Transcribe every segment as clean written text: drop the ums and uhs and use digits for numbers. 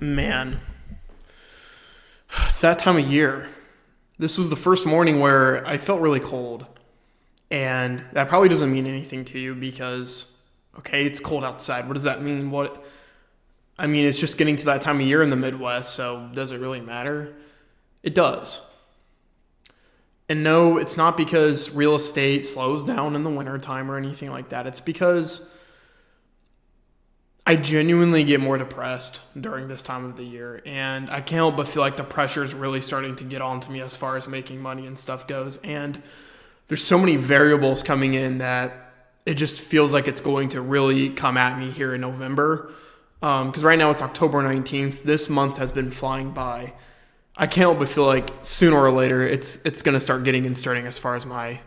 Man, it's that time of year. This was the first morning where I felt really cold. And that probably doesn't mean anything to you because, okay, it's cold outside. What does that mean? It's just getting to that time of year in the Midwest, so does it really matter? It does. And no, it's not because real estate slows down in the wintertime or anything like that. It's because I genuinely get more depressed during this time of the year, and I can't help but feel like the pressure is really starting to get onto me as far as making money and stuff goes. And there's so many variables coming in that it just feels like it's going to really come at me here in November. Because right now it's October 19th. This month has been flying by. I can't help but feel like sooner or later it's going to start getting and starting as far as my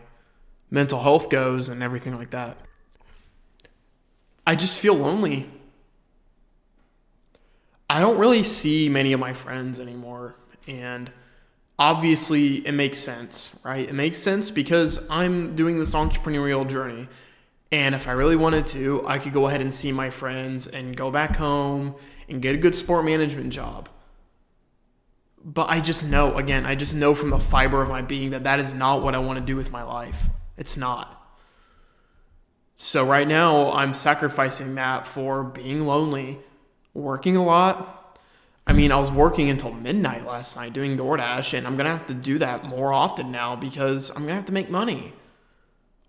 mental health goes and everything like that. I just feel lonely. I don't really see many of my friends anymore, and obviously it makes sense, right? It makes sense because I'm doing this entrepreneurial journey, and if I really wanted to, I could go ahead and see my friends and go back home and get a good sport management job. But I just know from the fiber of my being that is not what I want to do with my life. It's not. So right now I'm sacrificing that for being lonely, working a lot. I was working until midnight last night doing DoorDash, and I'm going to have to do that more often now because I'm going to have to make money.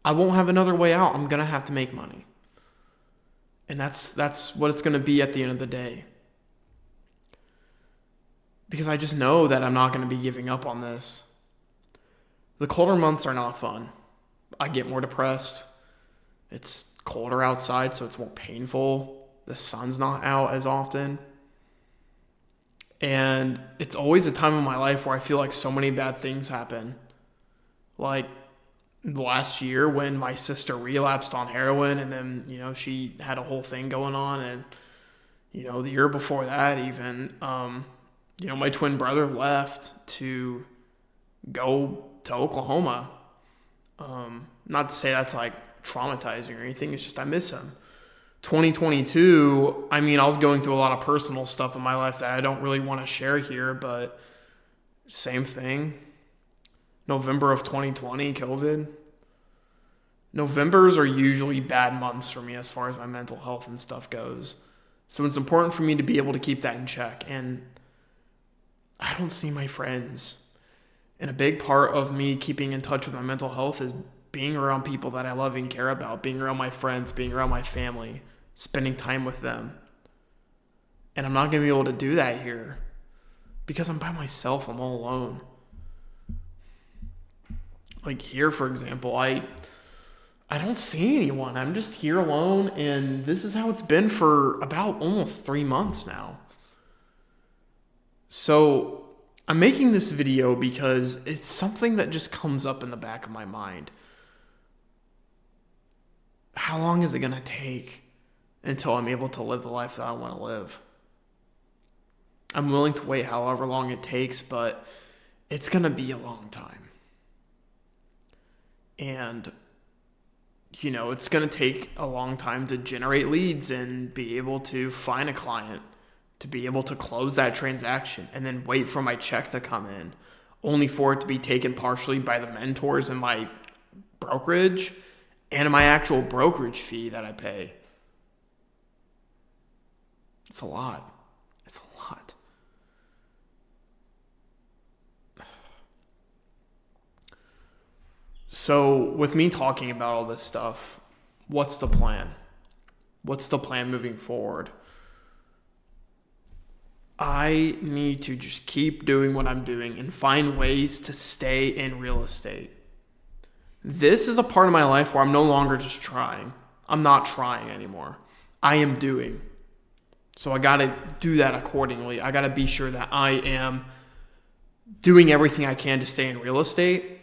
I won't have another way out. I'm going to have to make money. And that's what it's going to be at the end of the day. Because I just know that I'm not going to be giving up on this. The colder months are not fun. I get more depressed. It's colder outside, so it's more painful. The sun's not out as often. And it's always a time in my life where I feel like so many bad things happen. Like last year when my sister relapsed on heroin, and then, she had a whole thing going on. And, the year before that even, my twin brother left to go to Oklahoma. Not to say that's like traumatizing or anything. It's just I miss him. 2022, I was going through a lot of personal stuff in my life that I don't really want to share here, but same thing. November of 2020, COVID. Novembers are usually bad months for me as far as my mental health and stuff goes. So it's important for me to be able to keep that in check. And I don't see my friends. And a big part of me keeping in touch with my mental health is being around people that I love and care about, being around my friends, being around my family, spending time with them. And I'm not going to be able to do that here because I'm by myself. I'm all alone. Like here, for example, I don't see anyone. I'm just here alone, and this is how it's been for about almost 3 months now. So I'm making this video because it's something that just comes up in the back of my mind. How long is it going to take until I'm able to live the life that I want to live? I'm willing to wait however long it takes, but it's going to be a long time. And, it's going to take a long time to generate leads and be able to find a client, to be able to close that transaction, and then wait for my check to come in, only for it to be taken partially by the mentors in my brokerage and my actual brokerage fee that I pay. It's a lot. It's a lot. So with me talking about all this stuff, what's the plan? What's the plan moving forward? I need to just keep doing what I'm doing and find ways to stay in real estate. This is a part of my life where I'm no longer just trying. I'm not trying anymore. I am doing. So I got to do that accordingly. I got to be sure that I am doing everything I can to stay in real estate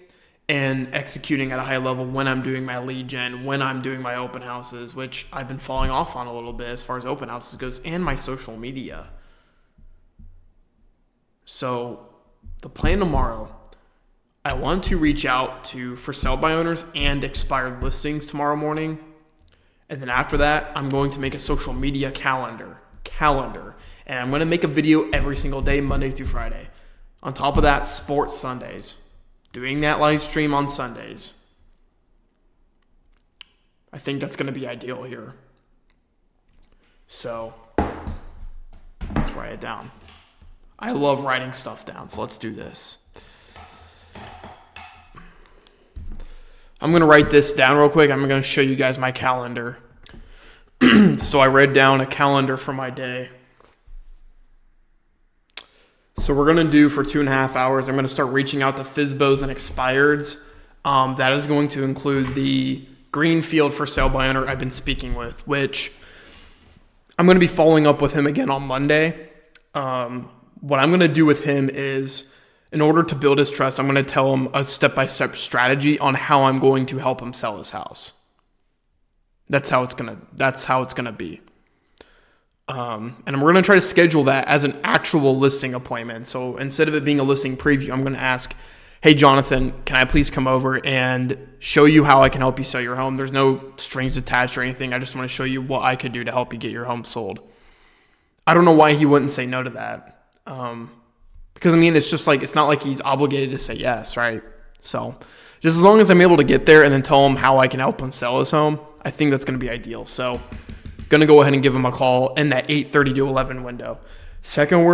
and executing at a high level when I'm doing my lead gen, when I'm doing my open houses, which I've been falling off on a little bit as far as open houses goes, and my social media. So the plan tomorrow, I want to reach out to for sale by owners and expired listings tomorrow morning. And then after that, I'm going to make a social media calendar And I'm going to make a video every single day, Monday through Friday. On top of that, sports Sundays. Doing that live stream on Sundays. I think that's going to be ideal here. So, let's write it down. I love writing stuff down, so let's do this. I'm going to write this down real quick. I'm going to show you guys my calendar. So I read down a calendar for my day. So we're going to do for 2.5 hours, I'm going to start reaching out to FSBOs and expireds. That is going to include the greenfield for sale by owner I've been speaking with, which I'm going to be following up with him again on Monday. What I'm going to do with him is, in order to build his trust, I'm going to tell him a step-by-step strategy on how I'm going to help him sell his house. That's how it's gonna be. And we're going to try to schedule that as an actual listing appointment. So instead of it being a listing preview, I'm going to ask, hey, Jonathan, can I please come over and show you how I can help you sell your home? There's no strings attached or anything. I just want to show you what I could do to help you get your home sold. I don't know why he wouldn't say no to that. Because, I mean, it's just like, it's not like he's obligated to say yes, right? So just as long as I'm able to get there and then tell him how I can help him sell his home, I think that's going to be ideal. So going to go ahead and give him a call in that 8:30 to 11 window. Secondly,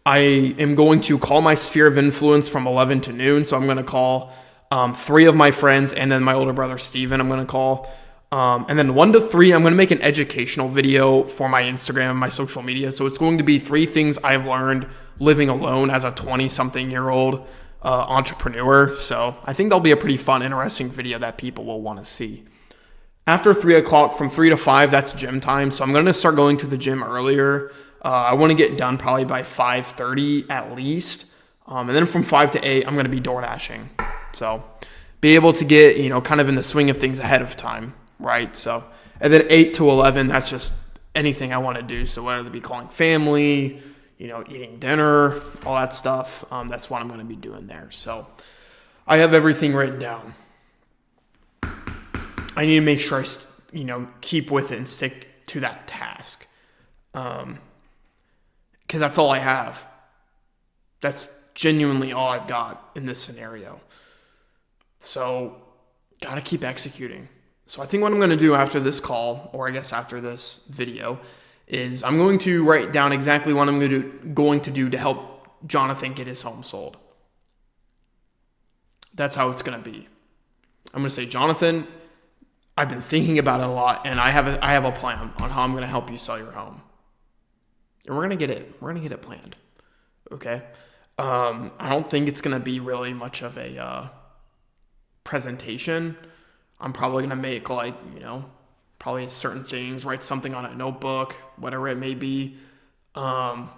I am going to call my sphere of influence from 11 to noon. So I'm going to call 3 of my friends and then my older brother, Steven, I'm going to call. And then 1 to 3, I'm going to make an educational video for my Instagram and my social media. So it's going to be 3 things I've learned living alone as a 20-something-year-old entrepreneur. So I think that'll be a pretty fun, interesting video that people will want to see. After 3 o'clock, from 3 to 5, that's gym time. So I'm going to start going to the gym earlier. I want to get done probably by 5:30 at least. And then from 5 to 8, I'm going to be door dashing. So be able to get, kind of in the swing of things ahead of time, right? So, and then 8 to 11, that's just anything I want to do. So whether it be calling family, eating dinner, all that stuff, that's what I'm going to be doing there. So I have everything written down. I need to make sure I, keep with it and stick to that task. Because that's all I have. That's genuinely all I've got in this scenario. So, got to keep executing. So I think what I'm going to do after this call, or I guess after this video, is I'm going to write down exactly what I'm going to do to help Jonathan get his home sold. That's how it's going to be. I'm going to say, Jonathan, I've been thinking about it a lot, and I have a plan on how I'm going to help you sell your home. And we're going to get it planned. Okay? I don't think it's going to be really much of a presentation. I'm probably going to make probably certain things, write something on a notebook, whatever it may be, and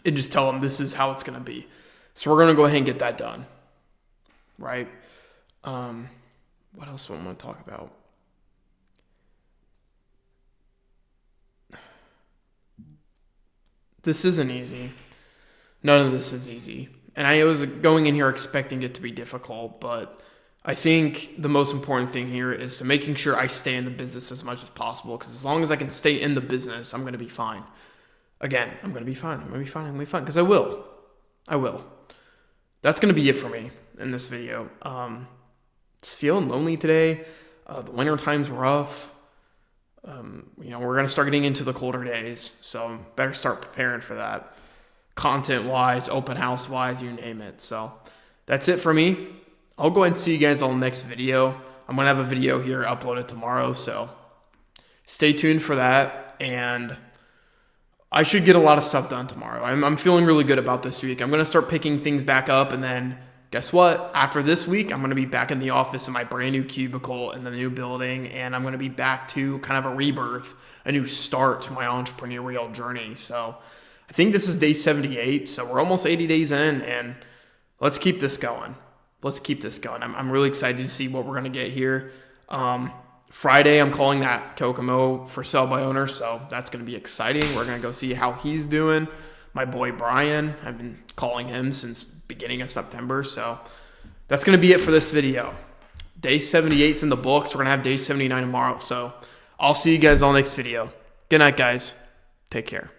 just tell them this is how it's going to be. So we're going to go ahead and get that done, right? What else do I want to talk about? This isn't easy. None of this is easy. And I was going in here expecting it to be difficult, but I think the most important thing here is to making sure I stay in the business as much as possible, because as long as I can stay in the business, I'm going to be fine. Again, I'm going to be fine, because I will. That's going to be it for me in this video. Just feeling lonely today. The winter time's rough. We're going to start getting into the colder days, so better start preparing for that. Content-wise, open house-wise, you name it. So that's it for me. I'll go ahead and see you guys on the next video. I'm going to have a video here uploaded tomorrow, so stay tuned for that. And I should get a lot of stuff done tomorrow. I'm feeling really good about this week. I'm going to start picking things back up, and then guess what? After this week, I'm going to be back in the office in my brand new cubicle in the new building, and I'm going to be back to kind of a rebirth, a new start to my entrepreneurial journey. So I think this is day 78, so we're almost 80 days in, and let's keep this going. I'm really excited to see what we're going to get here. Friday, I'm calling that Kokomo for sale by owner, so that's going to be exciting. We're going to go see how he's doing. My boy Brian, I've been calling him since beginning of September, so that's going to be it for this video. Day 78's in the books. We're going to have day 79 tomorrow, so I'll see you guys on the next video. Good night, guys. Take care.